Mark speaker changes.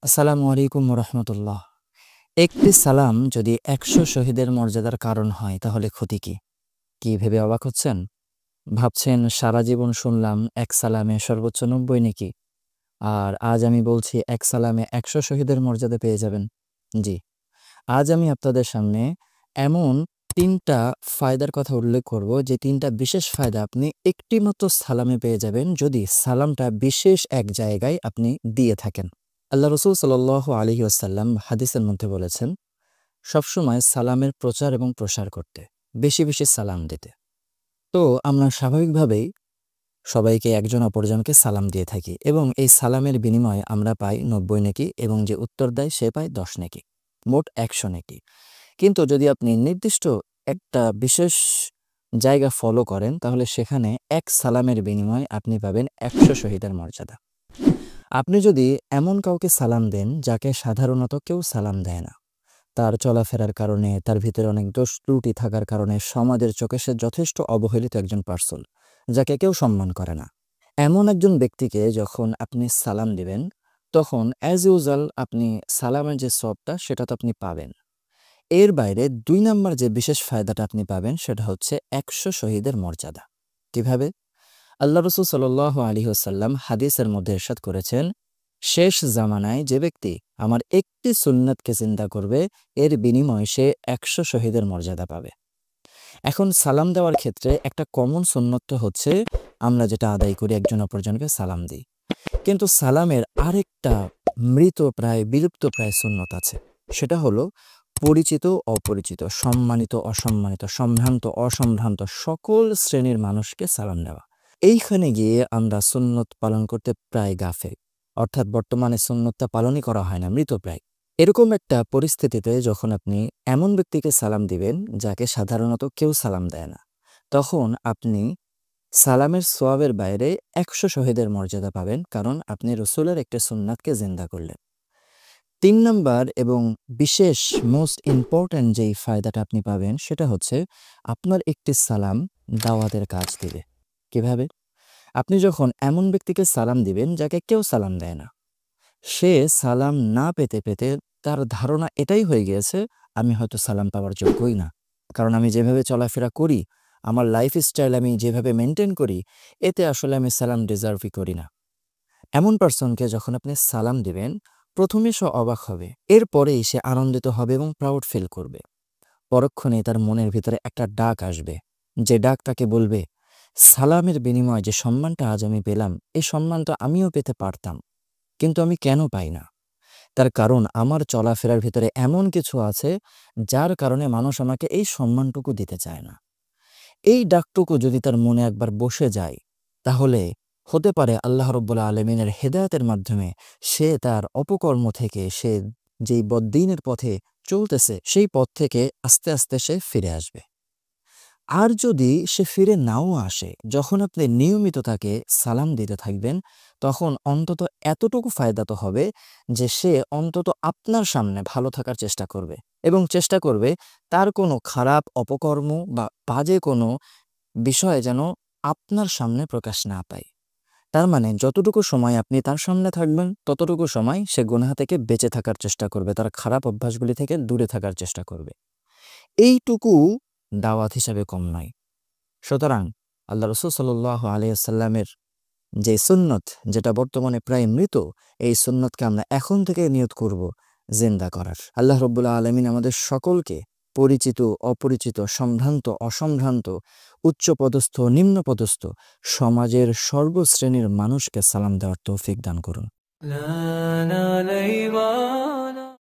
Speaker 1: আসসালামু আলাইকুম রহমতুল্লাহ। একটি সালাম যদি ১০০ শহীদের মর্যাদার কারণ হয় তাহলে ক্ষতি কি? কি ভেবে অবাক হচ্ছেন? ভাবছেন সারা জীবন শুনলাম এক সালামে সর্বোচ্চ ৯০ নেকি, আর আজ আমি বলছি এক সালামে ১০০ শহীদের মর্যাদা পেয়ে যাবেন। জি, আজ আমি আপনাদের সামনে এমন ৩টা ফায়দার কথা উল্লেখ করব, যে ৩টা বিশেষ ফায়দা আপনি একটি মাত্র সালামে পেয়ে যাবেন যদি সালামটা বিশেষ এক জায়গায় আপনি দিয়ে থাকেন। আল্লাহ রসুল সাল্লাল্লাহু আলাইহি ওয়াসাল্লাম হাদিসের মধ্যে বলেছেন, সবসময় সালামের প্রচার এবং প্রসার করতে, বেশি বেশি সালাম দিতে। তো আমরা স্বাভাবিকভাবেই সবাইকে একজন অপরজনকে সালাম দিয়ে থাকি এবং এই সালামের বিনিময়ে আমরা পাই ৯০ নেকি এবং যে উত্তর দেয় সে পায় ১০ নেকি, মোট ১০০ নেকি। কিন্তু যদি আপনি নির্দিষ্ট একটা বিশেষ জায়গা ফলো করেন তাহলে সেখানে এক সালামের বিনিময়ে আপনি পাবেন ১০০ শহীদের মর্যাদা। আপনি যদি এমন কাউকে সালাম দেন যাকে সাধারণত কেউ সালাম দেয় না, তার চলাফেরার কারণে, তার ভিতরে অনেক দোষ ত্রুটি থাকার কারণে সমাজের চোখে সে যথেষ্ট অবহেলিত একজন পার্সন, যাকে কেউ সম্মান করে না, এমন একজন ব্যক্তিকে যখন আপনি সালাম দিবেন তখন অ্যাজ ইউজুয়াল আপনি সালামের যে সওয়াবটা সেটা তো আপনি পাবেন। এর বাইরে ২ নম্বর যে বিশেষ ফায়দাটা আপনি পাবেন সেটা হচ্ছে ১০০ শহীদের মর্যাদা। কিভাবে? আল্লাহ রসুল সাল্লাল্লাহু আলাইহি ওয়াসাল্লাম হাদিসের মধ্যে ইরশাদ করেছেন, শেষ জামানায় যে ব্যক্তি আমার একটি সুন্নাতকে চিন্তা করবে এর বিনিময়ে সে ১০০ শহীদের মর্যাদা পাবে। এখন সালাম দেওয়ার ক্ষেত্রে একটা কমন সুন্নত তো হচ্ছে আমরা যেটা আদায় করি একজন অপরজনকে সালাম দিই, কিন্তু সালামের আরেকটা মৃত প্রায় বিলুপ্ত প্রায় সুন্নত আছে। সেটা হলো পরিচিত অপরিচিত, সম্মানিত অসম্মানিত, সম্ভ্রান্ত অসম্ভ্রান্ত সকল শ্রেণীর মানুষকে সালাম দেওয়া। এইখানে গিয়ে আমরা সুন্নত পালন করতে প্রায় গাফেল, অর্থাৎ বর্তমানে সুন্নতটা পালনই করা হয় না, মৃতপ্রায়। এরকম একটা পরিস্থিতিতে যখন আপনি এমন ব্যক্তিকে সালাম দিবেন যাকে সাধারণত কেউ সালাম দেয় না, তখন আপনি সালামের সোয়াবের বাইরে ১০০ শহীদের মর্যাদা পাবেন, কারণ আপনি রসুলের একটা সুন্নাতকে জিন্দা করলেন। ৩ নম্বর এবং বিশেষ মোস্ট ইম্পর্ট্যান্ট যেই ফায়দাটা আপনি পাবেন সেটা হচ্ছে আপনার একটি সালাম দাওয়াতের কাজ দিবে। কিভাবে? আপনি যখন এমন ব্যক্তিকে সালাম দিবেন যাকে কেউ সালাম দেয় না, সে সালাম না পেতে পেতে তার ধারণা এটাই হয়ে গিয়েছে, আমি হয়তো সালাম পাওয়ার যোগ্যই না, কারণ আমি যেভাবে চলাফেরা করি, আমার লাইফস্টাইল আমি যেভাবে মেনটেন করি, এতে আসলে আমি সালাম ডিজার্ভই করি না। এমন পার্সনকে যখন আপনি সালাম দিবেন, প্রথমে সে অবাক হবে, এরপরেই সে আনন্দিত হবে এবং প্রাউড ফিল করবে। পরক্ষণে তার মনের ভিতরে একটা ডাক আসবে, যে ডাক তাকে বলবে, সালামের বিনিময়ে যে সম্মানটা আজ আমি পেলাম, এই সম্মানটা আমিও পেতে পারতাম, কিন্তু আমি কেন পাই না? তার কারণ আমার চলাফেরার ভিতরে এমন কিছু আছে যার কারণে মানুষ আমাকে এই সম্মানটুকু দিতে চায় না। এই ডাকটুকু যদি তার মনে একবার বসে যায়, তাহলে হতে পারে আল্লাহ রাব্বুল আলামিনের হেদায়েতের মাধ্যমে সে তার অপকর্ম থেকে, সে যেই বদ্দীনের পথে চলতেছে সেই পথ থেকে আস্তে আস্তে সে ফিরে আসবে। আর যদি সে ফিরে নাও আসে, যখন আপনি নিয়মিত তাকে সালাম দিতে থাকবেন, তখন অন্তত এতটুকু ফায়দা তো হবে যে সে অন্তত আপনার সামনে ভালো থাকার চেষ্টা করবে এবং চেষ্টা করবে তার কোনো খারাপ অপকর্ম বা বাজে কোনো বিষয় যেন আপনার সামনে প্রকাশ না পায়। তার মানে যতটুকু সময় আপনি তার সামনে থাকবেন ততটুকু সময় সে গুনাহ থেকে বেঁচে থাকার চেষ্টা করবে, তার খারাপ অভ্যাসগুলি থেকে দূরে থাকার চেষ্টা করবে। এইটুকু দাওয়াত হিসাবে কম নয়। সুতরাং আল্লাহ রসুল সাল্লাল্লাহু আলাইহি ওয়াসাল্লামের যে সুন্নত, যেটা বর্তমানে প্রায় মৃত, এই সুন্নতকে আমরা এখন থেকে নিয়ত করব জিন্দা করার। আল্লাহ রাব্বুল আলামিন আমাদের সকলকে পরিচিত অপরিচিত, সম্ভ্রান্ত অসম্ভ্রান্ত, উচ্চপদস্থ নিম্নপদস্থ সমাজের সর্বশ্রেণীর মানুষকে সালাম দেওয়ার তৌফিক দান করুন।